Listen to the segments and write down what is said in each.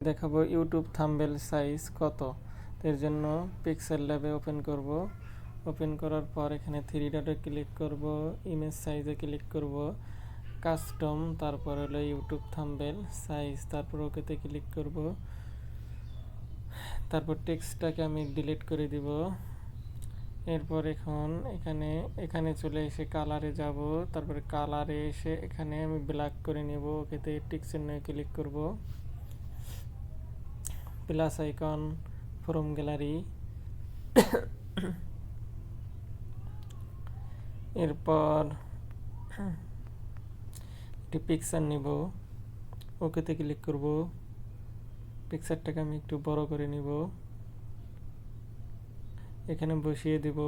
দেখাবো YouTube thumbnail size কত। এর জন্য পিক্সেল ল্যাবে ওপেন করব। ওপেন করার পর এখানে থ্রি ডটে ক্লিক করব, ইমেজ সাইজে ক্লিক করব, কাস্টম, তারপর হলো ইউটিউব থাম্বনেল সাইজ, তারপর ওকেতে ক্লিক করব। তারপর টেক্সটটাকে আমি ডিলিট করে দিব। এরপর এখানে চলে এসে কালারে যাব। তারপরে কালারে এসে এখানে আমি ব্ল্যাক করে নেব। ওকেতে টিক চিহ্নে ক্লিক করব, প্লাস আইকন, ফ্রম গ্যালারি। এরপর একটি পিকচার নিব, ওকেতে ক্লিক করব। পিকচারটাকে আমি একটু বড় করে নিব, এখানে বসিয়ে দিব।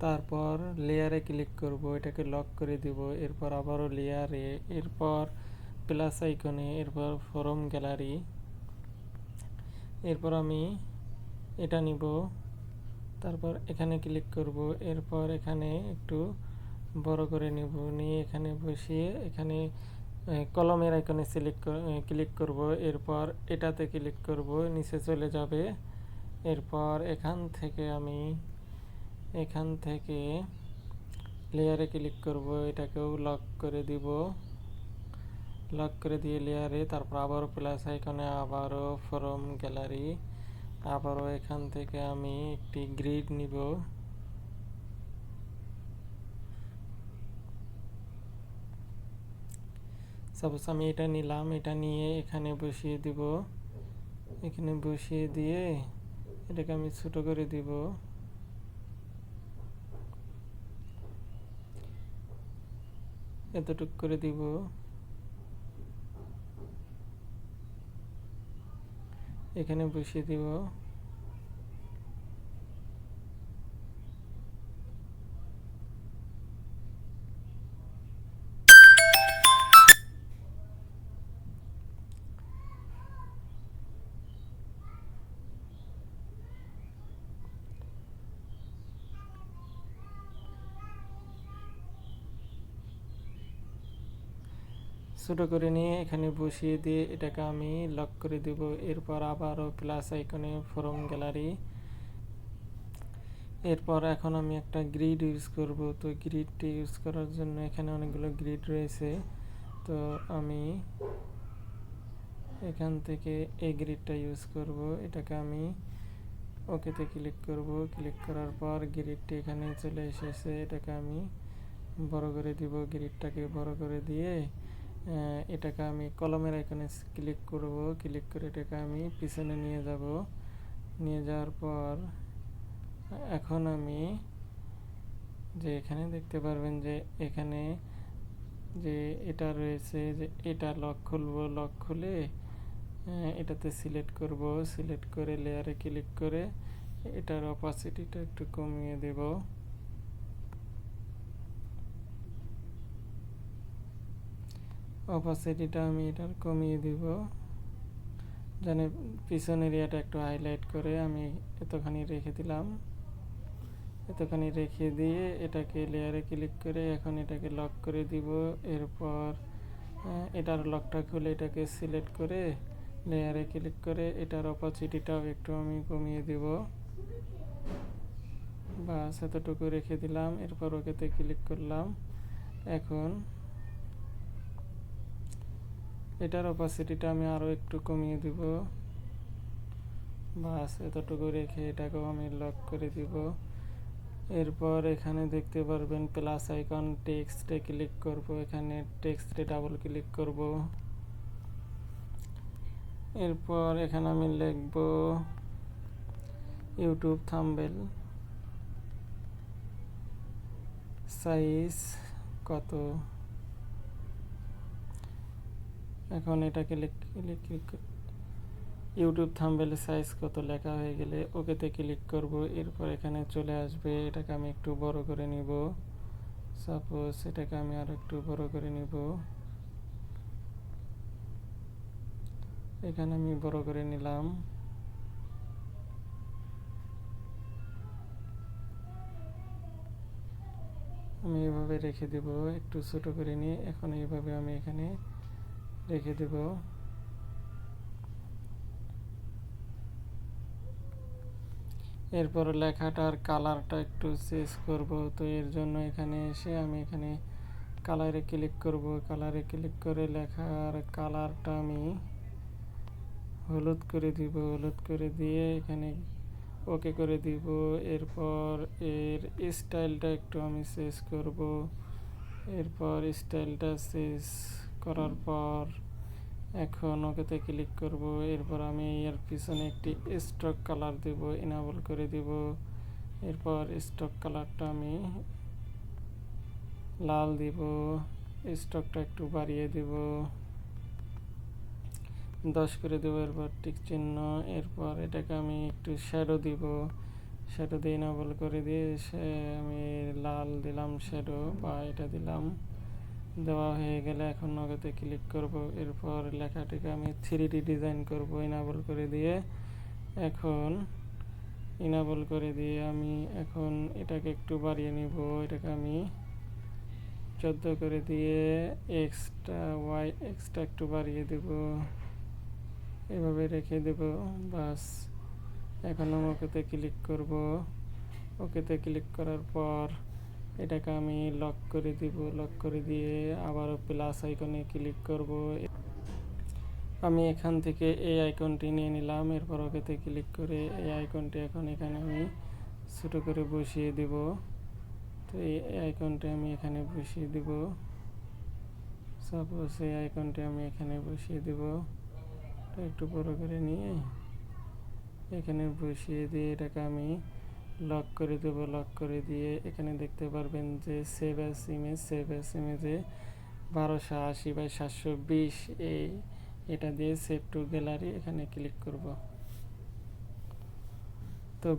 তারপর লেয়ারে ক্লিক করব, এটাকে লক করে দিব। এরপর আবারও লেয়ারে, এরপর প্লাস আইকনে, এরপর ফ্রম গ্যালারি। এরপর আমি এটা নিব, তারপর এখানে ক্লিক করব। এরপর এখানে একটু বড় করে নিব, নিয়ে এখানে বসিয়ে এখানে কলমের আইকনে ক্লিক করব। এরপর এটাতে ক্লিক করব, নিচে চলে যাবে। এরপর এখান থেকে লেয়ারে ক্লিক করব, এটাকেও লক করে দিব। লক করে দিয়ে লেয়ারে, তারপর আবারও প্লাস আইকনে, আবারও ফ্রম গ্যালারি, আবারও এখান থেকে আমি একটি গ্রিড নিব। সাপোজ আমি এটা নিলাম, এটা নিয়ে এখানে বসিয়ে দিব। এখানে বসিয়ে দিয়ে এটাকে আমি ছোট করে দিব। এতটুক করে দিব। এখানে বসিয়ে দিব। ছোট করে নিয়ে এখানে বসিয়ে দিয়ে এটাকে আমি লক করে দেব। এরপর আবারও প্লাস আইকনে, ফ্রম গ্যালারি। এরপর এখন আমি একটা গ্রিড ইউজ করব। তো গ্রিডটি ইউজ করার জন্য এখানে অনেকগুলো গ্রিড রয়েছে। তো আমি এখান থেকে এই গ্রিডটা ইউজ করব। এটাকে আমি ওকেতে ক্লিক করব। ক্লিক করার পর গ্রিডটি এখানে চলে এসেছে, এটাকে আমি বড় করে দিব। গ্রিডটাকে বড় করে দিয়ে এটাকে আমি কলমের আইকনে ক্লিক করব। ক্লিক করে এটাকে আমি পিছনে নিয়ে যাব। নিয়ে যাওয়ার পর এখন আমি যে এখানে দেখতে পারবেন যে এখানে যে এটা রয়েছে, যে এটা লক খুলব। লক খুলে এটাতে সিলেক্ট করব। সিলেক্ট করে লেয়ারে ক্লিক করে এটার অপাসিটিটা একটু কমিয়ে দেব। অপাসিটিটা আমি এটার কমিয়ে দিব, জানি পিছন এরিয়াটা একটু হাইলাইট করে আমি এতখানি রেখে দিলাম। এতখানি রেখে দিয়ে এটাকে লেয়ারে ক্লিক করে এখন এটাকে লক করে দিব। এরপর এটার লকটা খুলে এটাকে সিলেক্ট করে লেয়ারে ক্লিক করে এটার অপাসিটিটাও একটু আমি কমিয়ে দিব। বাস এতটুকু রেখে দিলাম। এরপর ওকেতে ক্লিক করলাম। এখন এটার অপাসিটিটা আমি আরও একটু কমিয়ে দিব। বাস এতটুকু রেখে এটাকেও আমি লক করে দিব। এরপর এখানে দেখতে পারবেন প্লাস আইকন, টেক্সটে ক্লিক করব। এখানে টেক্সটে ডাবল ক্লিক করব। এরপর এখানে আমি লিখব ইউটিউব থাম্বনেল সাইজ কত। এখন এটাকে ইউটিউব থাম্বনেল সাইজ কত লেখা হয়ে গেলে ওকেতে ক্লিক করব। এরপর এখানে চলে আসবে, এটাকে আমি একটু বড় করে নিব। সাপোজ এটাকে আমি আর একটু বড় করে নিব। এখানে আমি বড় করে নিলাম। আমি এভাবে রেখে দেব, একটু ছোট করে নিয়ে এখন এইভাবে আমি এখানে রেখে দেব। এরপর লেখাটার কালারটা একটু চেঞ্জ করব। তো এর জন্য এখানে এসে আমি এখানে কালারে ক্লিক করব। কালারে ক্লিক করে লেখার কালারটা আমি হলুদ করে দিব। হলুদ করে দিয়ে এখানে ওকে করে দিব। এরপর এর স্টাইলটা একটু আমি চেঞ্জ করব। এরপর স্টাইলটা চেঞ্জ করার পর এখন ওকেতে ক্লিক করব। এরপর আমি এর পিছনে একটি স্ট্রোক কালার দেব, ইনেবল করে দিব। এরপর স্ট্রোক কালারটা আমি লাল দিব। স্ট্রোকটা একটু বাড়িয়ে দিব, 10 করে দেবো। এরপর টিক চিহ্ন। এরপর এটাকে আমি একটু শ্যাডো দিব। শ্যাডো দিয়ে ইনেবল করে দিয়ে আমি লাল দিলাম শ্যাডো, বা এটা দিলাম। দেওয়া হয়ে গেলে এখন ওকেতে ক্লিক করব। এরপর লেখাটিকে আমি 3D ডিজাইন করব, ইনেবল করে দিয়ে। এখন ইনেবল করে দিয়ে আমি এখন এটাকে একটু বাড়িয়ে নিব। এটাকে আমি 14 করে দিয়ে এক্সটা একটু বাড়িয়ে দেব, এভাবে রেখে দেব। বাস, এখন আমি ওকেতে ক্লিক করব। ওকেতে ক্লিক করার পর এটাকে আমি লক করে দিব। লক করে দিয়ে আবারও প্লাস আইকনে ক্লিক করব। আমি এখান থেকে এই আইকনটি নিয়ে নিলাম। এরপর ওকেতে ক্লিক করে এই আইকনটি এখন এখানে আমি ছোটো করে বসিয়ে দিব। তো এই আইকনটি আমি এখানে বসিয়ে দিব। সাপোজ এই আইকনটি আমি এখানে বসিয়ে দিব। একটু বড় করে নিয়ে এখানে বসিয়ে দিয়ে এটাকে আমি লক করে দেব। লক করে দিয়ে এখানে দেখতে পারবেন যে save as image, save as ইমেজে 1280x720 এটা দিয়ে সেভ টু গ্যালারি এখানে ক্লিক করব। তো